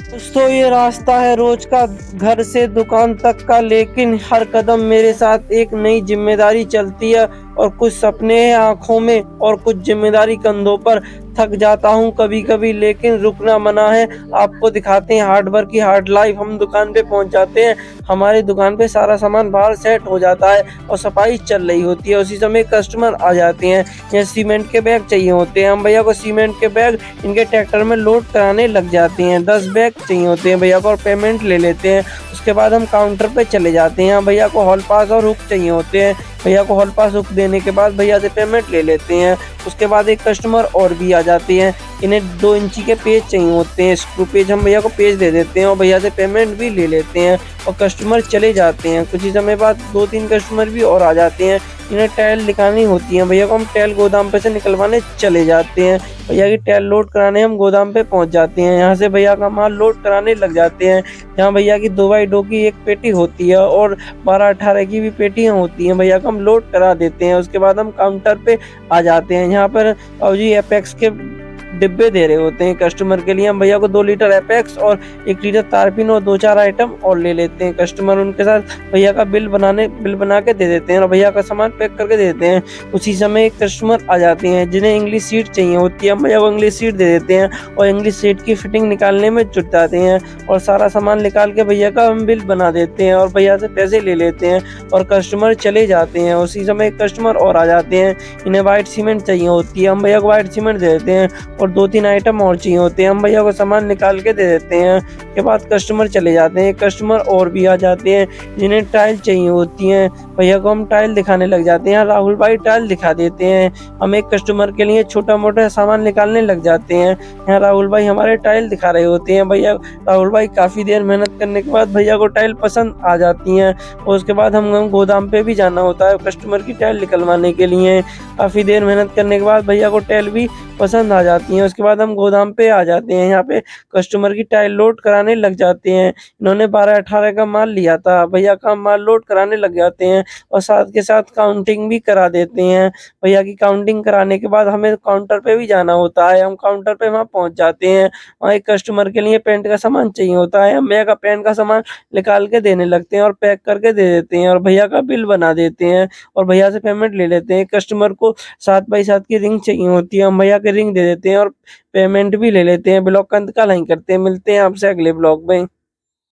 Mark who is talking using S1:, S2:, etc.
S1: दोस्तों ये रास्ता है रोज का घर से दुकान तक का, लेकिन हर कदम मेरे साथ एक नई जिम्मेदारी चलती है। और कुछ सपने हैं आंखों में और कुछ जिम्मेदारी कंधों पर। थक जाता हूँ कभी कभी, लेकिन रुकना मना है। आपको दिखाते हैं हार्ड वर्क की हार्ड लाइफ। हम दुकान पे पहुंच जाते हैं, हमारी दुकान पे सारा सामान बाहर सेट हो जाता है और सफाई चल रही होती है। उसी समय कस्टमर आ जाते हैं, ये सीमेंट के बैग चाहिए होते हैं। हम भैया को सीमेंट के बैग इनके ट्रैक्टर में लोड कराने लग जाते हैं। 10 बैग चाहिए होते हैं भैया को और पेमेंट ले लेते हैं। उसके बाद हम काउंटर पे चले जाते हैं। भैया को हॉल पास और हुक चाहिए होते हैं। भैया को हॉल पास हुक देने के बाद भैया से पेमेंट ले लेते हैं। उसके बाद एक कस्टमर और भी आ जाते हैं, इन्हें 2 इंची के पेज चाहिए होते हैं, स्क्रू पेज। हम भैया को पेज दे देते हैं और भैया से पेमेंट भी ले लेते हैं और कस्टमर चले जाते हैं। कुछ ही समय बाद 2-3 कस्टमर भी और आ जाते हैं, इन्हें टाइल दिखानी होती है। भैया को हम टाइल गोदाम पे से निकलवाने चले जाते हैं। भैया की टाइल लोड कराने हम गोदाम पे पहुंच जाते हैं। यहाँ से भैया का माल लोड कराने लग जाते हैं। यहाँ भैया की 2x2 की एक पेटी होती है और 12-18 की भी पेटियाँ होती हैं। भैया को हम लोड करा देते हैं। उसके बाद हम काउंटर पे आ जाते हैं। यहाँ पर जी एपेक्स के डिब्बे दे रहे होते हैं कस्टमर के लिए। हम भैया को 2 लीटर एपेक्स और 1 लीटर तारपीन और 2-4 आइटम और ले लेते हैं कस्टमर। उनके साथ भैया का बिल बना के दे देते हैं और भैया का सामान पैक करके दे देते हैं। उसी समय एक कस्टमर आ जाते हैं जिन्हें इंग्लिश सीट चाहिए होती है। हम भैया को इंग्लिश सीट दे देते हैं और इंग्लिश सीट की फिटिंग निकालने में जुट जाते हैं और सारा सामान निकाल के भैया का हम बिल बना देते हैं और भैया से पैसे ले लेते हैं और कस्टमर चले जाते हैं। उसी समय एक कस्टमर और आ जाते हैं, इन्हें व्हाइट सीमेंट चाहिए होती है। हम भैया को व्हाइट सीमेंट दे देते हैं और 2-3 आइटम और चाहिए होते हैं। हम भैया को सामान निकाल के दे देते हैं। के बाद कस्टमर चले जाते हैं। कस्टमर और भी आ जाते हैं जिन्हें टाइल चाहिए होती हैं। भैया को हम टाइल दिखाने लग जाते हैं। राहुल भाई टाइल दिखा देते हैं। हम एक कस्टमर के लिए छोटा मोटा सामान निकालने लग जाते हैं। यहाँ राहुल भाई हमारे टाइल दिखा रहे होते हैं। भैया राहुल भाई काफ़ी देर मेहनत करने के बाद भैया को टाइल पसंद आ जाती हैं और उसके बाद हम गोदाम पे भी जाना होता है कस्टमर की टाइल निकलवाने के लिए। काफ़ी देर मेहनत करने के बाद भैया को टाइल भी पसंद आ जाती हैं। उसके बाद हम गोदाम पे आ जाते हैं। यहाँ पे कस्टमर की टाइल लोड कराने लग जाते हैं। इन्होंने 12-18 का माल लिया था, भैया का माल लोड कराने लग जाते हैं और साथ के साथ काउंटिंग भी करा देते हैं। भैया की काउंटिंग कराने के बाद हमें काउंटर पे भी जाना होता है। हम काउंटर पे वहाँ पहुँच जाते हैं। वहाँ एक कस्टमर के लिए पेंट का सामान चाहिए होता है। हम भैया का पेंट का सामान निकाल के देने लगते हैं और पैक करके दे देते हैं और भैया का बिल बना देते हैं और भैया से पेमेंट ले लेते हैं। कस्टमर को 7x7 की रिंग चाहिए होती है, हम भैया की रिंग दे देते हैं और पेमेंट भी ले लेते हैं। ब्लॉग का अंत का नहीं करते हैं। मिलते हैं आपसे अगले ब्लॉग में।